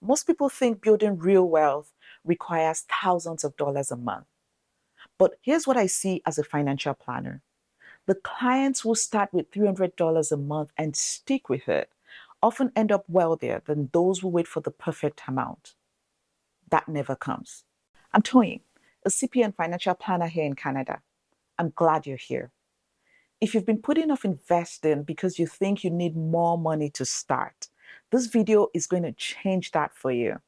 Most people think building real wealth requires thousands of dollars a month. But here's what I see as a financial planner. The clients who start with $300 a month and stick with it often end up wealthier than those who wait for the perfect amount. That never comes. I'm Toyin, a CPA and financial planner here in Canada. I'm glad you're here. If you've been putting off investing because you think you need more money to start, this video is going to change that for you.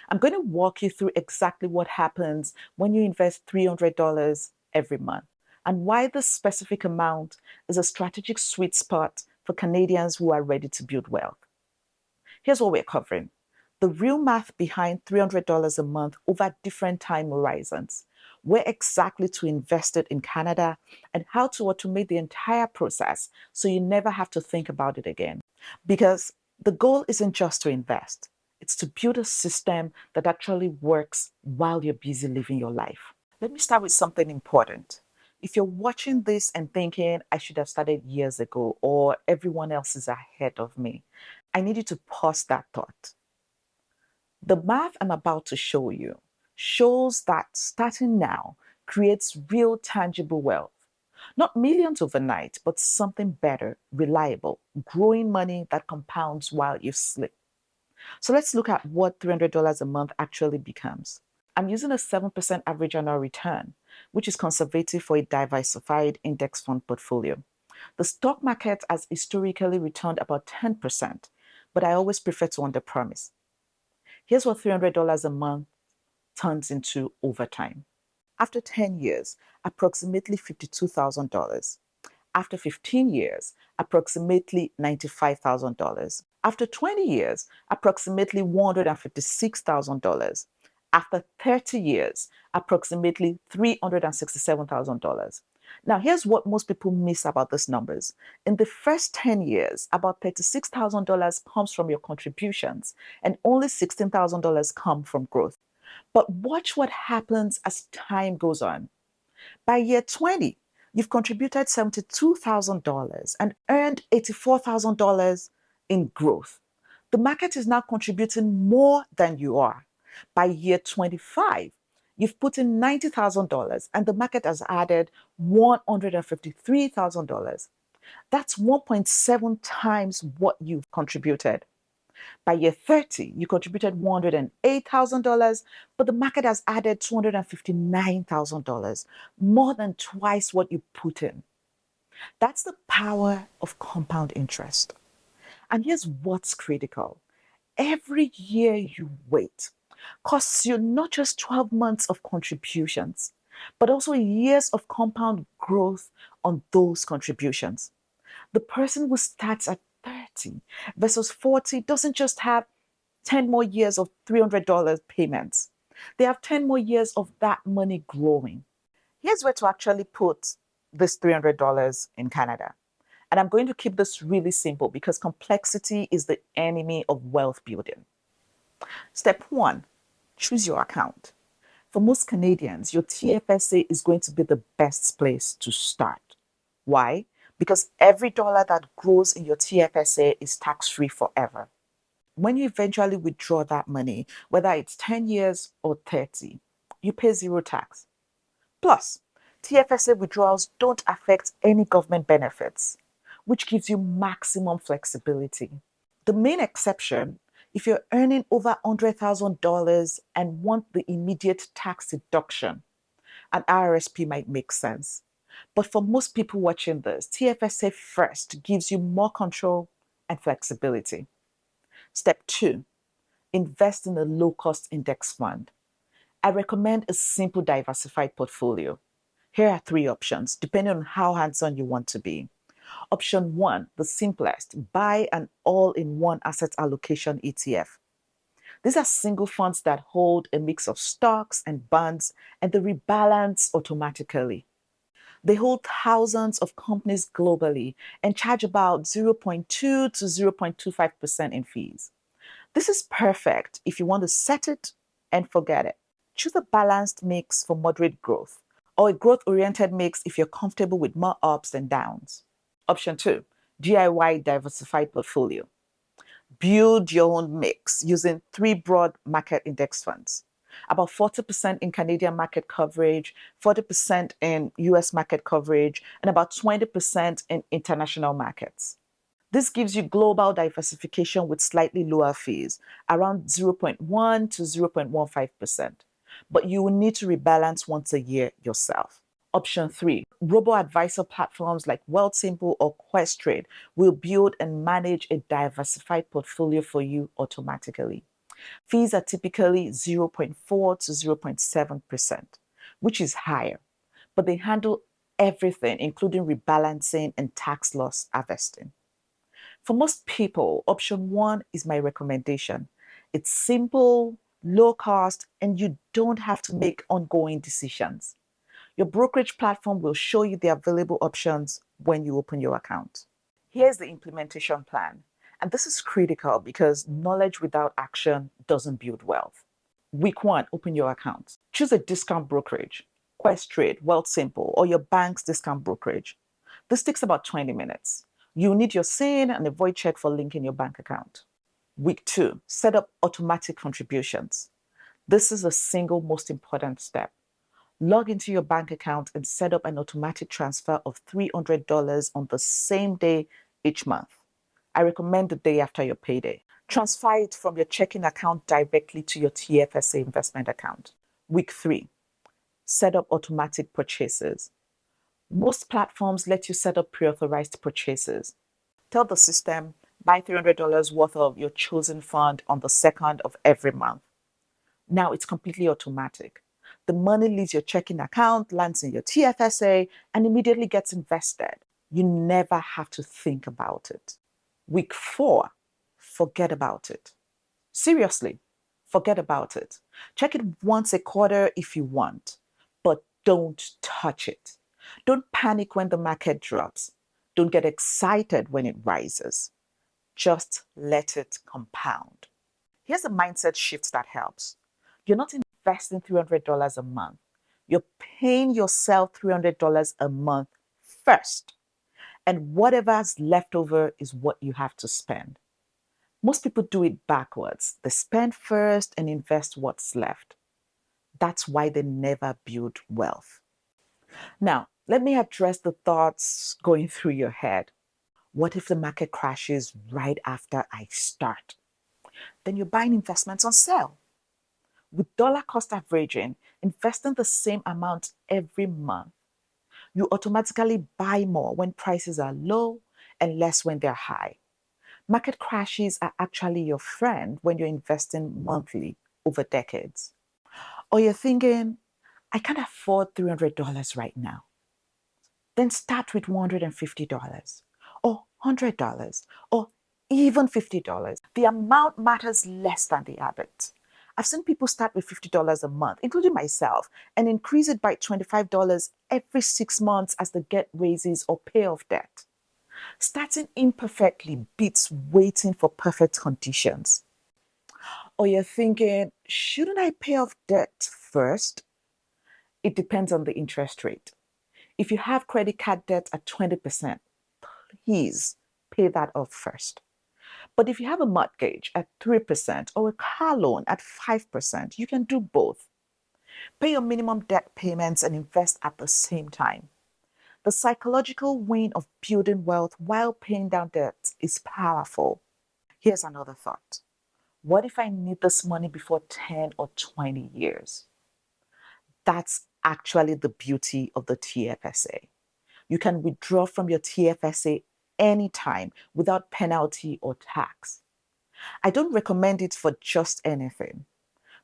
I'm going to walk you through exactly what happens when you invest $300 every month and why this specific amount is a strategic sweet spot for Canadians who are ready to build wealth. Here's what we're covering: the real math behind $300 a month over different time horizons, where exactly to invest it in Canada, and how to automate the entire process so you never have to think about it again. Because the goal isn't just to invest, it's to build a system that actually works while you're busy living your life. Let me start with something important. If you're watching this and thinking, I should have started years ago, or everyone else is ahead of me, I need you to pause that thought. The math I'm about to show you shows that starting now creates real tangible wealth. Not millions overnight, but something better, reliable, growing money that compounds while you sleep. So let's look at what $300 a month actually becomes. I'm using a 7% average annual return, which is conservative for a diversified index fund portfolio. The stock market has historically returned about 10%, but I always prefer to underpromise. Here's what $300 a month turns into over time. After 10 years, approximately $52,000. After 15 years, approximately $95,000. After 20 years, approximately $156,000. After 30 years, approximately $367,000. Now, here's what most people miss about these numbers. In the first 10 years, about $36,000 comes from your contributions, and only $16,000 come from growth. But watch what happens as time goes on. By year 20, you've contributed $72,000 and earned $84,000 in growth. The market is now contributing more than you are. By year 25, you've put in $90,000 and the market has added $153,000. That's 1.7 times what you've contributed. By year 30, you contributed $108,000, but the market has added $259,000, more than twice what you put in. That's the power of compound interest. And here's what's critical: every year you wait costs you not just 12 months of contributions, but also years of compound growth on those contributions. The person who starts at 30 versus 40 doesn't just have 10 more years of $300 payments. They have 10 more years of that money growing. Here's where to actually put this $300 in Canada. And I'm going to keep this really simple because complexity is the enemy of wealth building. Step one, choose your account. For most Canadians, your TFSA is going to be the best place to start. Why? Because every dollar that grows in your TFSA is tax-free forever. When you eventually withdraw that money, whether it's 10 years or 30, you pay zero tax. Plus, TFSA withdrawals don't affect any government benefits, which gives you maximum flexibility. The main exception, if you're earning over $100,000 and want the immediate tax deduction, an RRSP might make sense. But for most people watching this, TFSA first gives you more control and flexibility. Step two, invest in a low-cost index fund. I recommend a simple diversified portfolio. Here are three options, depending on how hands-on you want to be. Option one, the simplest: buy an all-in-one asset allocation ETF. These are single funds that hold a mix of stocks and bonds, and they rebalance automatically. They hold thousands of companies globally and charge about 0.2 to 0.25% in fees. This is perfect if you want to set it and forget it. Choose a balanced mix for moderate growth, or a growth-oriented mix if you're comfortable with more ups and downs. Option two, DIY diversified portfolio. Build your own mix using 3 broad market index funds. About 40% in Canadian market coverage, 40% in US market coverage, and about 20% in international markets. This gives you global diversification with slightly lower fees, around 0.1 to 0.15%. But you will need to rebalance once a year yourself. Option 3, robo-advisor platforms like Wealthsimple or Questrade will build and manage a diversified portfolio for you automatically. Fees are typically 0.4 to 0.7%, which is higher, but they handle everything, including rebalancing and tax loss harvesting. For most people, option 1 is my recommendation. It's simple, low cost, and you don't have to make ongoing decisions. Your brokerage platform will show you the available options when you open your account. Here's the implementation plan. And this is critical because knowledge without action doesn't build wealth. Week 1, open your account. Choose a discount brokerage, Questrade, Wealthsimple, or your bank's discount brokerage. This takes about 20 minutes. You'll need your SIN and a void check for linking your bank account. Week 2, set up automatic contributions. This is the single most important step. Log into your bank account and set up an automatic transfer of $300 on the same day each month. I recommend the day after your payday. Transfer it from your checking account directly to your TFSA investment account. Week 3, set up automatic purchases. Most platforms let you set up pre-authorized purchases. Tell the system, buy $300 worth of your chosen fund on the 2nd of every month. Now it's completely automatic. The money leaves your checking account, lands in your TFSA, and immediately gets invested. You never have to think about it. Week 4, forget about it. Seriously, forget about it. Check it once a quarter if you want, but don't touch it. Don't panic when the market drops. Don't get excited when it rises. Just let it compound. Here's a mindset shift that helps. You're not investing $300 a month. You're paying yourself $300 a month first. And whatever's left over is what you have to spend. Most people do it backwards. They spend first and invest what's left. That's why they never build wealth. Now, let me address the thoughts going through your head. What if the market crashes right after I start? Then you're buying investments on sale. With dollar cost averaging, investing the same amount every month, you automatically buy more when prices are low and less when they're high. Market crashes are actually your friend when you're investing monthly over decades. Or you're thinking, I can't afford $300 right now. Then start with $150 or $100 or even $50. The amount matters less than the habit. I've seen people start with $50 a month, including myself, and increase it by $25 every 6 months as they get raises or pay off debt. Starting imperfectly beats waiting for perfect conditions. Or you're thinking, shouldn't I pay off debt first? It depends on the interest rate. If you have credit card debt at 20%, please pay that off first. But if you have a mortgage at 3% or a car loan at 5%, you can do both. Pay your minimum debt payments and invest at the same time. The psychological win of building wealth while paying down debt is powerful. Here's another thought. What if I need this money before 10 or 20 years? That's actually the beauty of the TFSA. You can withdraw from your TFSA anytime without penalty or tax. I don't recommend it for just anything,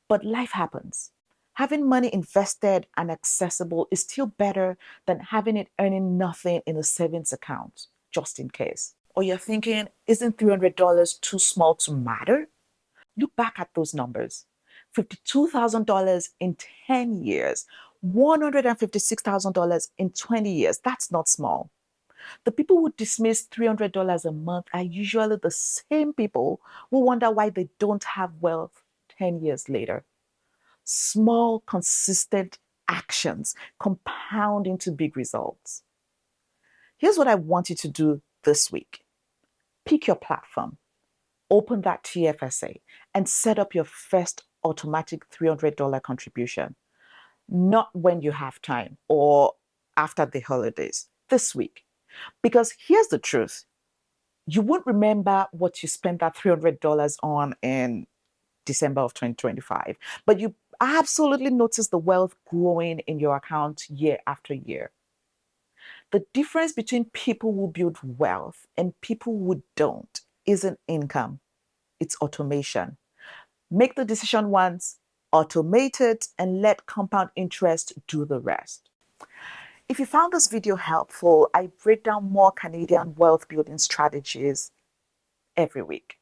but life happens. Having money invested and accessible is still better than having it earning nothing in a savings account, just in case. Or you're thinking, isn't $300 too small to matter? Look back at those numbers. $52,000 in 10 years, $156,000 in 20 years. That's not small. The people who dismiss $300 a month are usually the same people who wonder why they don't have wealth 10 years later. Small, consistent actions compound into big results. Here's what I want you to do this week. Pick your platform. open that TFSA and set up your first automatic $300 contribution. Not when you have time or after the holidays, this week. Because here's the truth. You won't remember what you spent that $300 on in December of 2025, but you absolutely notice the wealth growing in your account year after year. The difference between people who build wealth and people who don't isn't income, it's automation. Make the decision once, automate it, and let compound interest do the rest. If you found this video helpful, I break down more Canadian wealth building strategies every week.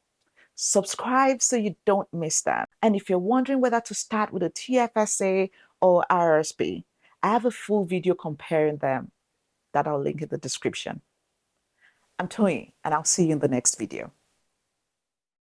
Subscribe so you don't miss them. And if you're wondering whether to start with a TFSA or RRSP, I have a full video comparing them that I'll link in the description. I'm Tony, and I'll see you in the next video.